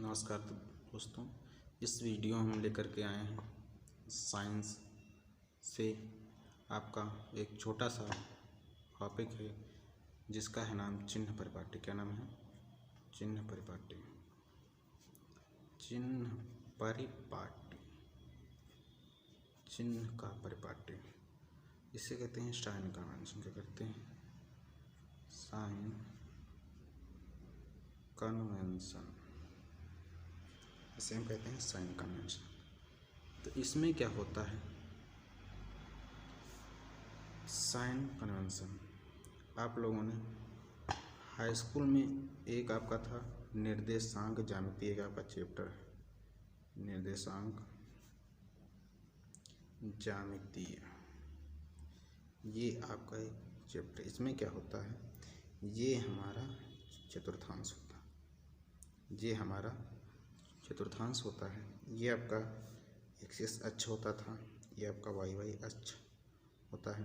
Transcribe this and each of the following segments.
नमस्कार दोस्तों, इस वीडियो हम लेकर के आए हैं साइंस से आपका एक छोटा सा टॉपिक है जिसका है नाम चिन्ह परिपाटी। क्या नाम है? चिन्ह परिपाटी। चिन्ह परिपाटी, चिन्ह का परिपाटी, इसे कहते हैं साइन कन्वेंशन। क्या करते हैं? साइन कन्वेंशन, इसे हम कहते हैं साइन कन्वेंशन। तो इसमें क्या होता है? साइन कन्वेंशन आप लोगों ने हाई स्कूल में एक आपका था निर्देशांक ज्यामिति, एक आपका चैप्टर है निर्देशांक ज्यामितीय। ये आपका एक चैप्टर, इसमें क्या होता है? ये हमारा चतुर्थांश होता है, ये हमारा चतुर्थांश होता है। ये आपका एक्सिस अक्ष होता था, ये आपका वाई अक्ष होता है।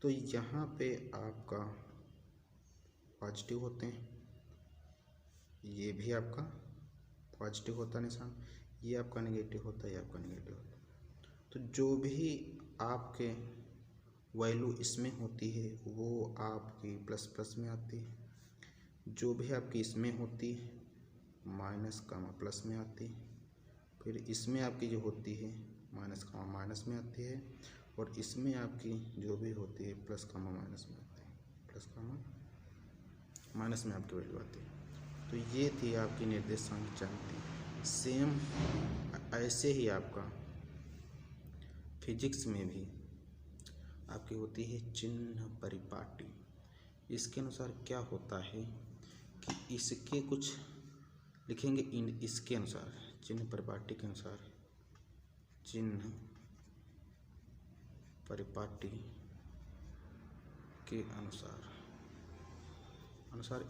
तो यहाँ पे आपका पॉजिटिव होते हैं, ये भी आपका पॉजिटिव होता है निशान, ये आपका नेगेटिव होता है, ये आपका नेगेटिव होता है। तो जो भी आपके वैल्यू इसमें होती है वो आपकी प्लस प्लस में आती है, जो भी आपकी इसमें होती है माइनस कामा प्लस में आती है, फिर इसमें आपकी जो होती है माइनस कामा माइनस में आती है, और इसमें आपकी जो भी होती है प्लस कामा माइनस में आती है, प्लस कामा माइनस में आपकी वैल्यू आती है। तो ये थी आपकी निर्देशांक ज्यामिति। सेम ऐसे ही आपका फिजिक्स में भी आपकी होती है चिन्ह परिपाटी। इसके अनुसार क्या होता है कि इसके कुछ लिखेंगे इसके अनुसार, चिन्ह परिपाटी के अनुसार, चिन्ह परिपाटी के अनुसार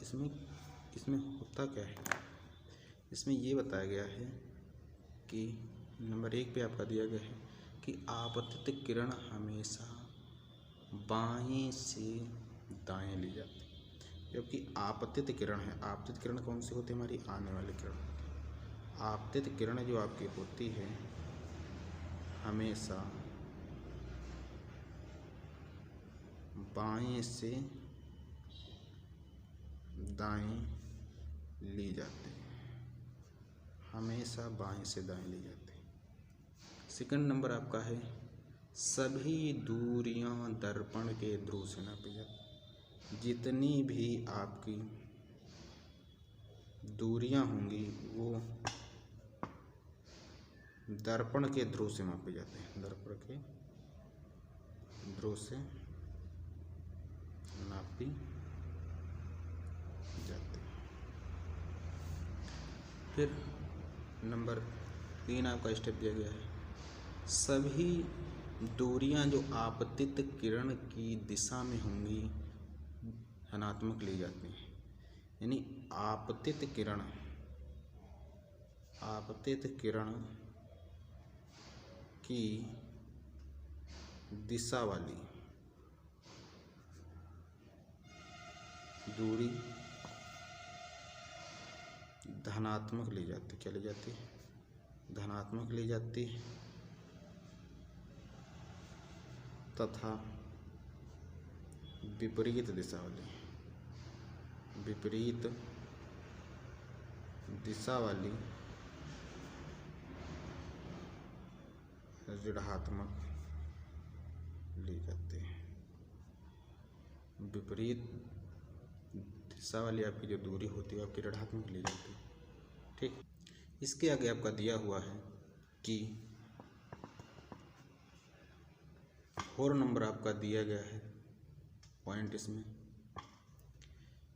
इसमें होता क्या है? इसमें ये बताया गया है कि नंबर 1 पे आपका दिया गया है कि आपतित किरण हमेशा बाएं से दाएं ली जाती है। जबकि आपतित किरण है, आपतित किरण कौन सी होती है? हमारी आने वाली किरण। आपतित किरण जो आपकी होती है हमेशा बाएं से दाएं ली जाती है, हमेशा बाएं से दाएं ली जाती है। सेकंड नंबर आपका है सभी दूरियां दर्पण के ध्रुव से नापी जाती। जितनी भी आपकी दूरियां होंगी वो दर्पण के ध्रुव से मापे जाते हैं, दर्पण के ध्रुव से नापी जाती है। फिर नंबर 3 आपका स्टेप दिया गया है सभी दूरियां जो आपतित किरण की दिशा में होंगी धनात्मक ली जाती हैं। यानी आपतित किरण की दिशा वाली दूरी धनात्मक ली जाती। क्या ली जाती है? धनात्मक ली जाती है। तथा विपरीत दिशा वाली ऋणात्मक ली जाती है। विपरीत दिशा वाली आपकी जो दूरी होती है आपकी ऋणात्मक ली जाती है। ठीक, इसके आगे आपका दिया हुआ है कि 4 नंबर आपका दिया गया है पॉइंट इसमें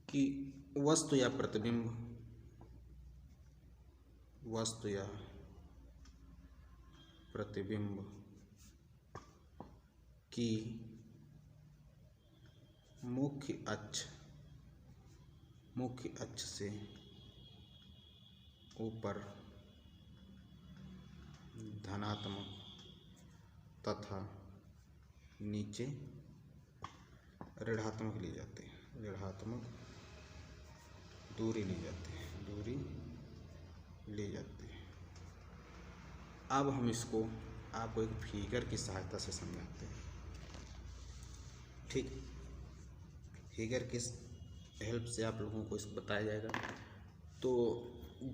कि वस्तु या प्रतिबिंब की मुख्य अक्ष से ऊपर धनात्मक तथा नीचे ऋणात्मक ली जाती है, ऋणात्मक दूरी ली जाती है, दूरी ली जाती है। अब हम इसको आपको एक फिगर की सहायता से समझाते हैं। ठीक, फिगर की हेल्प से आप लोगों को इसको बताया जाएगा। तो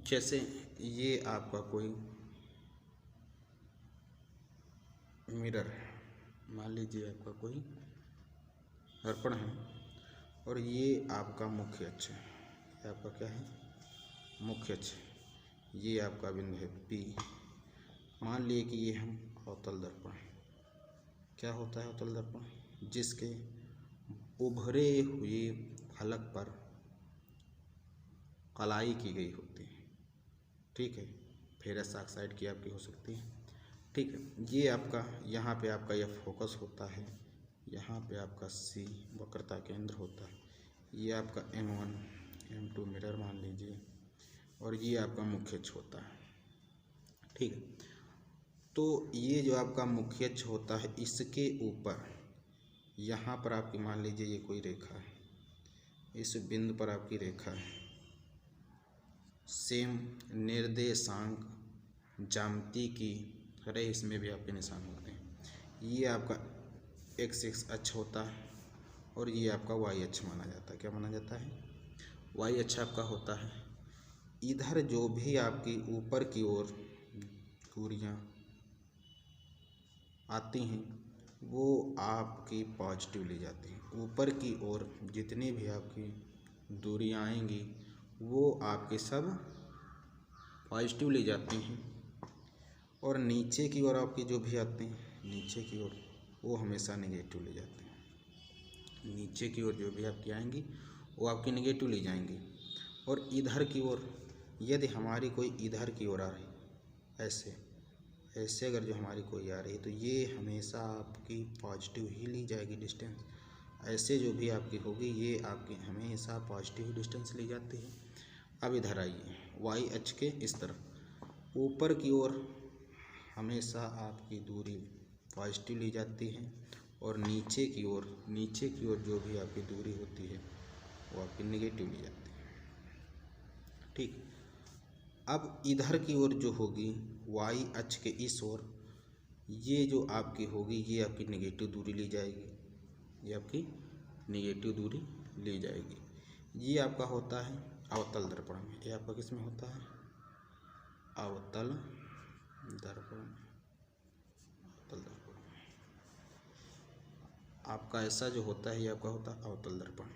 जैसे ये आपका कोई मिरर है, मान लीजिए आपका कोई दर्पण है और ये आपका मुख्य अक्ष है। ये आपका क्या है? मुख्य अक्ष। ये आपका बिंदु है P। मान लिए कि ये हम अवतल दर्पण है। क्या होता है अवतल दर्पण? जिसके उभरे हुए फलक पर कलाई की गई होती है। ठीक है, फेरस ऑक्साइड की आपकी हो सकती है। ठीक है, ये आपका यहाँ पे आपका यह फोकस होता है, यहाँ पे आपका C वक्रता केंद्र होता है, ये आपका M1 M2 मिरर मान लीजिए, और ये आपका मुख्य अक्ष होता है। ठीक है, तो ये जो आपका मुख्य अक्ष होता है, इसके ऊपर यहाँ पर आपकी मान लीजिए ये कोई रेखा है, इस बिंदु पर आपकी रेखा है, सेम निर्देशांक ज्यामिति की तरह इसमें भी आपके निशान होते हैं। ये आपका x अक्ष होता है और ये आपका y अक्ष माना जाता है। क्या माना जाता है? y अक्ष आपका होता है। इधर जो भी आपकी ऊपर की ओर दूरियां आती हैं वो आपकी पॉजिटिव ली जाती हैं। ऊपर की ओर जितनी भी आपकी दूरियां आएंगी वो आपके सब पॉजिटिव ली जाती हैं, और नीचे की ओर आपकी जो भी आते हैं नीचे की ओर वो हमेशा नेगेटिव ले जाते हैं। नीचे की ओर जो भी आपकी आएंगी वो आपकी नेगेटिव ले जाएंगी। और इधर की ओर यदि हमारी कोई इधर की ओर आ रही, ऐसे ऐसे अगर जो हमारी कोई आ रही है तो ये हमेशा आपकी पॉजिटिव ही ली जाएगी डिस्टेंस। ऐसे जो भी आपकी होगी ये आपकी हमेशा पॉजिटिव डिस्टेंस ली जाती है। अब इधर आइए, वाई अक्ष के इस तरफ ऊपर की ओर हमेशा आपकी दूरी पॉजिटिव ली जाती है, और नीचे की ओर जो भी आपकी दूरी होती है वो आपकी नेगेटिव ली जाती है। ठीक, अब इधर की ओर जो होगी वाई अक्ष के इस ओर, ये जो आपकी होगी ये आपकी नेगेटिव दूरी ली जाएगी, ये आपकी नेगेटिव दूरी ली जाएगी। ये आपका होता है अवतल दर्पण में। ये आपका किस में होता है? अवतल दर्पण। अवतल दर्पण आपका ऐसा जो होता है ये आपका होता है अवतल दर्पण।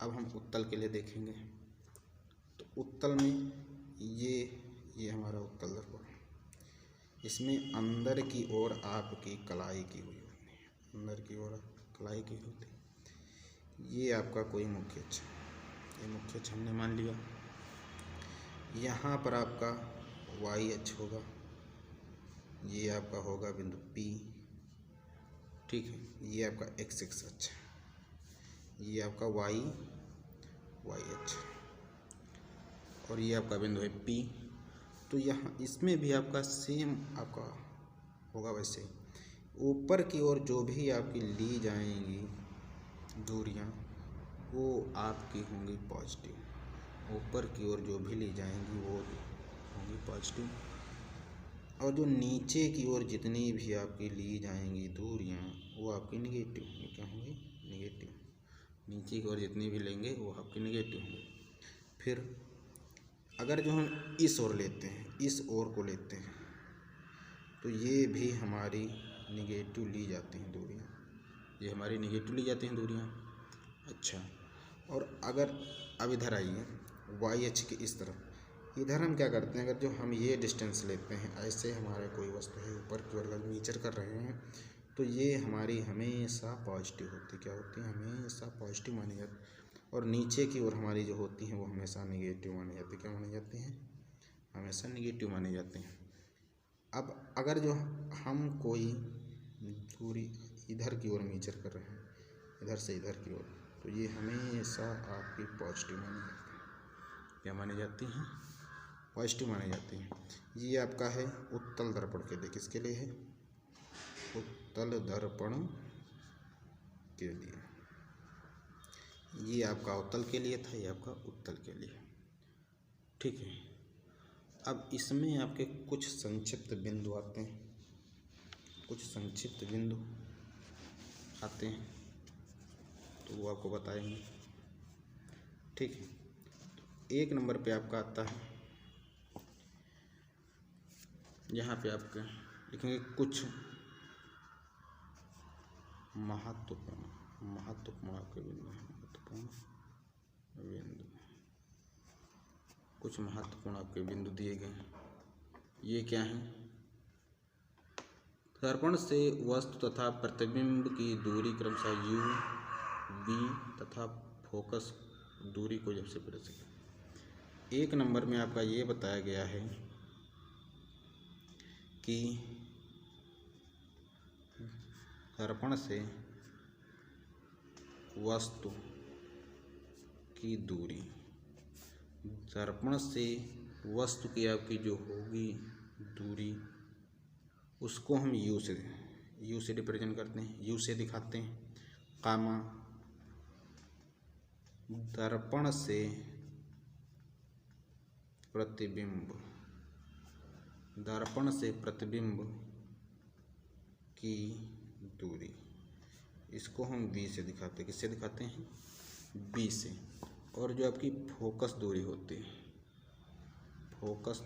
अब हम उत्तल के लिए देखेंगे। तो उत्तल में ये हमारा उत्तल दर्पण, इसमें अंदर की ओर आपकी कलाई की हुई होती है, अंदर की ओर कलाई की होती है। ये आपका कोई मुख्य अक्ष, ये मुख्य अक्ष हमने मान लिया। यहाँ पर आपका वाई अक्ष होगा, ये आपका होगा बिंदु P। ठीक है, ये आपका x अक्ष, ये आपका y अक्ष, और ये आपका बिंदु है P। तो यहाँ इसमें भी आपका सेम आपका होगा वैसे ही। ऊपर की ओर जो भी आपकी ली जाएंगी दूरियां वो आपकी होंगी पॉजिटिव। ऊपर की ओर जो भी ली जाएंगी वो होंगी पॉजिटिव, और जो नीचे की ओर जितनी भी आपकी ली जाएंगी दूरियां वो आपकी निगेटिव होंगी। क्या होंगी? निगेटिव। नीचे की ओर जितनी भी लेंगे वो आपकी निगेटिव होंगी। फिर अगर जो हम इस ओर लेते हैं, इस ओर को लेते हैं, तो ये भी हमारी निगेटिव ली जाती हैं दूरियां, ये हमारी निगेटिव ली जाती हैं दूरियां। अच्छा, और अगर अब इधर आइए वाई अक्ष के इस तरफ, इधर हम क्या करते हैं, अगर जो हम ये डिस्टेंस लेते हैं, ऐसे हमारा कोई वस्तु है ऊपर की ओर अगर मीचर कर रहे हैं तो ये हमारी हमेशा पॉजिटिव होती है। क्या होती है? हमेशा पॉजिटिव मानी जाती है। और नीचे की ओर हमारी जो होती हैं वो हमेशा नेगेटिव मानी जाती है। क्या मानी जाती हैं? हमेशा नेगेटिव मानी जाती हैं। अब अगर जो हम कोई दूरी इधर की ओर मीचर कर रहे हैं, इधर से इधर की ओर, तो ये हमेशा आपकी पॉजिटिव मानी जाती है। क्या मानी जाती हैं? पॉजिटिव मानी जाती हैं। ये आपका है उत्तल दर्पण के लिए। किसके लिए है? उत्तल दर्पण के लिए। ये आपका अवतल के लिए था, ये आपका उत्तल के लिए। ठीक है। अब इसमें आपके कुछ संक्षिप्त बिंदु आते हैं, कुछ संक्षिप्त बिंदु आते हैं तो वो आपको बताएंगे। ठीक है, तो 1 नंबर पे आपका आता है, यहाँ पे आपके लिखेंगे कुछ महत्वपूर्ण आपके बिंदु हैं, महत्वपूर्ण बिंदु, कुछ महत्वपूर्ण आपके बिंदु दिए गए हैं। ये क्या है? दर्पण से वस्तु तथा प्रतिबिंब की दूरी क्रमशः u, v तथा फोकस दूरी को जब से प्रदर्शित। 1 नंबर में आपका ये बताया गया है कि दर्पण से वस्तु की दूरी, दर्पण से वस्तु की आपकी जो होगी दूरी, उसको हम u से रिप्रेजेंट करते हैं, u से दिखाते हैं, कामा दर्पण से प्रतिबिंब, दर्पण से प्रतिबिंब की दूरी, इसको हम v से दिखाते हैं। किससे दिखाते हैं? v से। और जो आपकी फोकस दूरी होती है, फोकस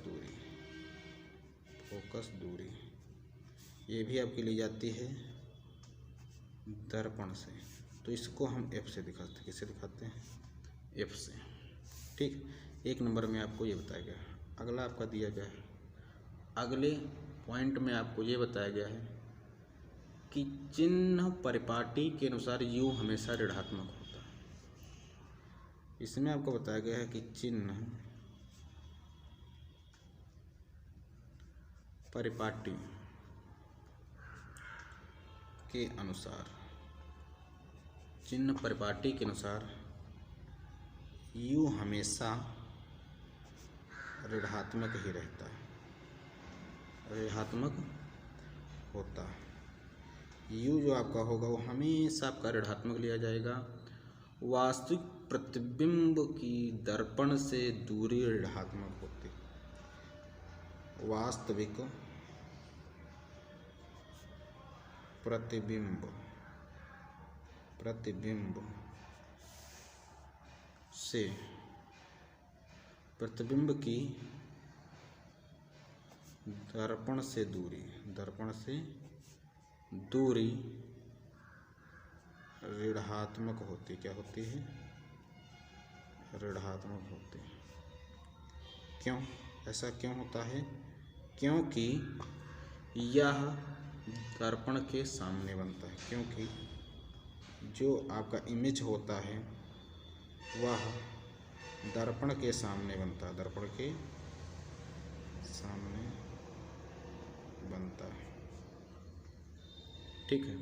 दूरी ये भी आपकी ली जाती है दर्पण से, तो इसको हम f से दिखाते हैं। किससे दिखाते हैं? f से। ठीक, 1 नंबर में आपको ये बताया गया। अगला आपका दिया गया है, अगले पॉइंट में आपको ये बताया गया है कि चिन्ह परिपाटी के अनुसार u हमेशा ऋणात्मक होता है। इसमें आपको बताया गया है कि चिन्ह परिपाटी के अनुसार, चिन्ह परिपाटी के अनुसार u हमेशा ऋणात्मक ही रहता है, ऋणात्मक होता है। u जो आपका होगा वो हमेशा आपका ऋणात्मक लिया जाएगा। वास्तविक प्रतिबिंब की दर्पण से दूरी ऋणात्मक होती है। वास्तविक प्रतिबिंब से, प्रतिबिंब की दर्पण से दूरी ऋणात्मक होती। क्या होती है? ऋणात्मक होती है। क्यों? ऐसा क्यों होता है? क्योंकि यह दर्पण के सामने बनता है, क्योंकि जो आपका इमेज होता है वह दर्पण के सामने बनता है, दर्पण के सामने बनता है। ठीक है,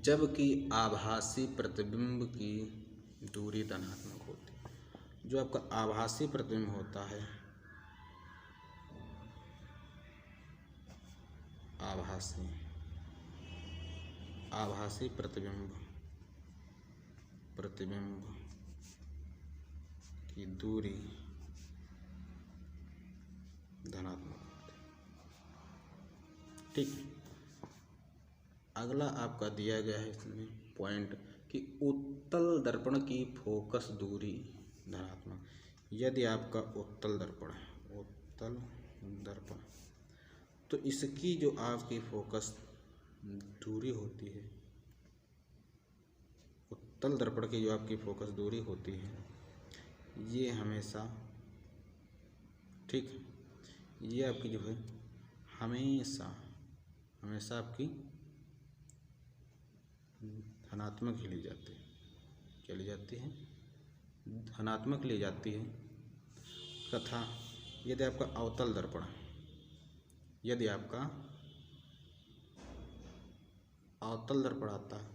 जबकि आभासी प्रतिबिंब की दूरी धनात्मक होती है। जो आपका आभासी प्रतिबिंब होता है, आभासी प्रतिबिंब की दूरी धनात्मक होती है। ठीक, अगला आपका दिया गया है इसमें पॉइंट कि उत्तल दर्पण की फोकस दूरी धनात्मक। यदि आपका उत्तल दर्पण है, उत्तल दर्पण, तो इसकी जो आपकी फोकस दूरी होती है, उत्तल दर्पण की जो आपकी फोकस दूरी होती है, ये हमेशा, ठीक है, ये आपकी जो है हमेशा आपकी धनात्मक ही ली जाती है। क्या ली जाती है? धनात्मक ली जाती है। तथा यदि आपका अवतल दर्पण, यदि आपका अवतल दर्पण आता है,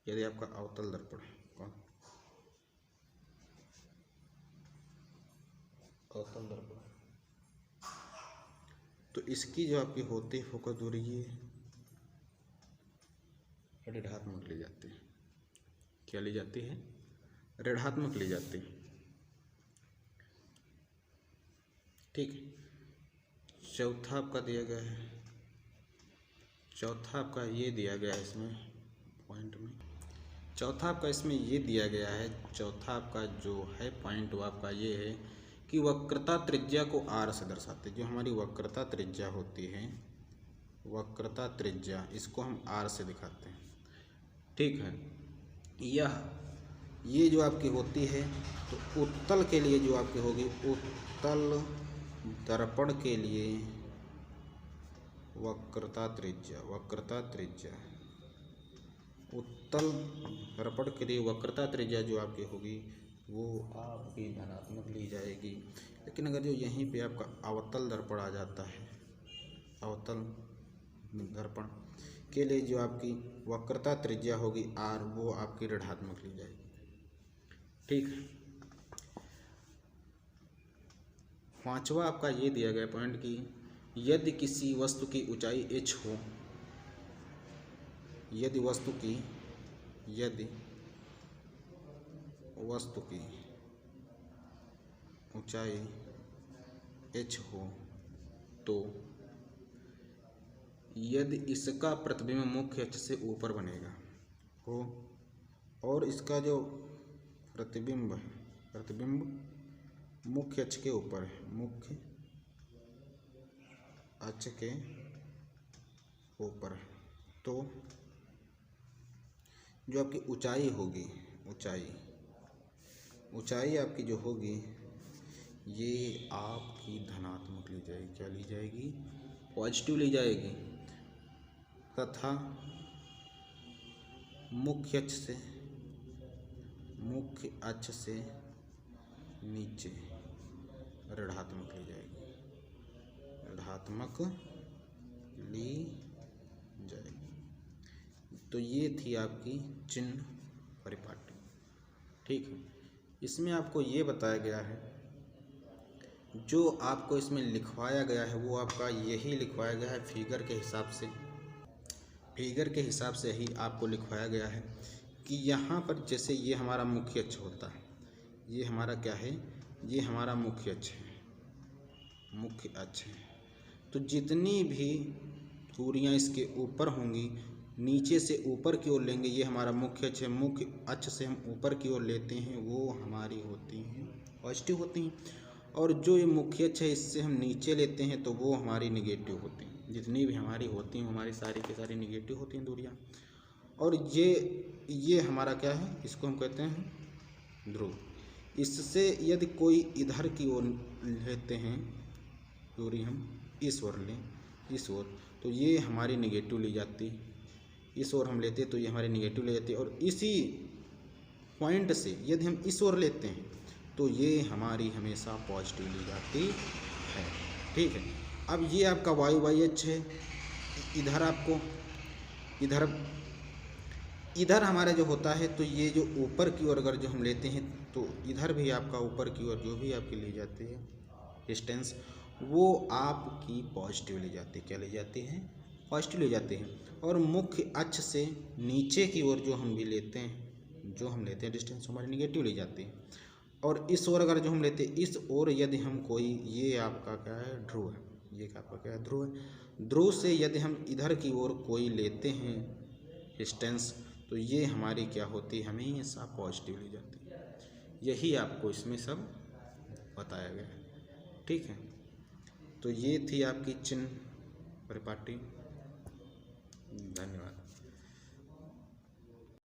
यदि आपका अवतल दर्पण, कौन? अवतल दर्पण, तो इसकी जो आपकी होती है फोकस दूरी ये ऋणात्मक ली जाती है। क्या ली जाती है? ऋणात्मक ली जाती है। ठीक है। चौथा आपका दिया गया है, चौथा आपका ये दिया गया है इसमें पॉइंट में, चौथा आपका इसमें ये दिया गया है, चौथा आपका जो है पॉइंट वो आपका ये है कि वक्रता त्रिज्या को r से दर्शाते हैं। जो हमारी वक्रता त्रिज्या होती है, वक्रता त्रिज्या, इसको हम r से दिखाते हैं। ठीक है। ये जो आपकी होती है, तो उत्तल के लिए जो आपकी होगी, उत्तल दर्पण के लिए वक्रता त्रिज्या, वक्रता त्रिज्या, उत्तल दर्पण के लिए वक्रता त्रिज्या जो आपकी होगी वो आपकी धनात्मक ली जाएगी। लेकिन अगर जो यहीं पे आपका अवतल दर्पण आ जाता है, अवतल दर्पण के लिए जो आपकी वक्रता त्रिज्या होगी r, वो आपकी ऋणात्मक ली जाएगी। ठीक है। पांचवा आपका ये दिया गया पॉइंट कि यदि किसी वस्तु की ऊंचाई h हो, यदि वस्तु की ऊंचाई h हो, तो यदि इसका प्रतिबिंब मुख्य अक्ष से ऊपर बनेगा हो और इसका जो प्रतिबिंब मुख्य अक्ष के ऊपर है, मुख्य अक्ष के ऊपर है, तो जो आपकी ऊंचाई होगी, ऊंचाई आपकी जो होगी ये आपकी धनात्मक ली जाएगी। क्या ली जाएगी? पॉजिटिव ली जाएगी। तथा मुख्य अक्ष से नीचे ऋणात्मक ली जाएगी, ऋणात्मक ली जाएगी। तो ये थी आपकी चिन्ह परिपाटी। ठीक है। इसमें आपको ये बताया गया है, जो आपको इसमें लिखवाया गया है वो आपका यही लिखवाया गया है फिगर के हिसाब से, फिगर के हिसाब से ही आपको लिखवाया गया है कि यहाँ पर जैसे ये हमारा मुख्य अक्ष होता है, ये हमारा क्या है, ये हमारा मुख्य अक्ष है, मुख्य अक्ष है। तो जितनी भी दूरियाँ इसके ऊपर होंगी, नीचे से ऊपर की ओर लेंगे, ये हमारा मुख्य अक्ष है, मुख्य अक्ष से हम ऊपर की ओर लेते हैं, वो हमारी होती हैं पॉजिटिव होती हैं। और जो ये मुख्य अक्ष है इससे हम नीचे लेते हैं तो वो हमारी निगेटिव होती हैं। जितनी भी हमारी होती हैं हमारी सारी की सारी निगेटिव होती हैं दूरियाँ। और ये हमारा क्या है, इसको हम कहते हैं ध्रुव। इससे यदि कोई इधर की ओर लेते हैं दूरी, हम इस ओर लें, इस ओर, तो ये हमारी निगेटिव ली जाती। इस ओर हम लेते तो ये हमारी निगेटिव ले जाती। और इसी पॉइंट से यदि हम इस ओर लेते हैं तो ये हमारी हमेशा पॉजिटिव ली जाती है। ठीक है। अब ये आपका वाई अक्ष है, इधर आपको इधर हमारा जो होता है, तो ये जो ऊपर की ओर अगर जो हम लेते हैं तो इधर भी आपका ऊपर की ओर जो भी आपकी ली जाती है डिस्टेंस, वो आपकी पॉजिटिव ली जाती है। क्या ली जाती है? पॉजिटिव ले जाते हैं। और मुख्य अक्ष से नीचे की ओर जो हम भी लेते हैं, डिस्टेंस हमारी निगेटिव ली जाती है। और इस ओर अगर जो हम लेते हैं, इस ओर यदि हम कोई, ये आपका क्या है, ध्रुव है, ये आपका क्या है, ध्रुव है। ध्रुव से यदि हम इधर की ओर कोई लेते हैं डिस्टेंस, तो ये हमारी क्या होती है, हमेशा पॉजिटिव ली जाती है। यही आपको इसमें सब बताया गया है। ठीक है। तो ये थी आपकी चिन्ह परिपाटी।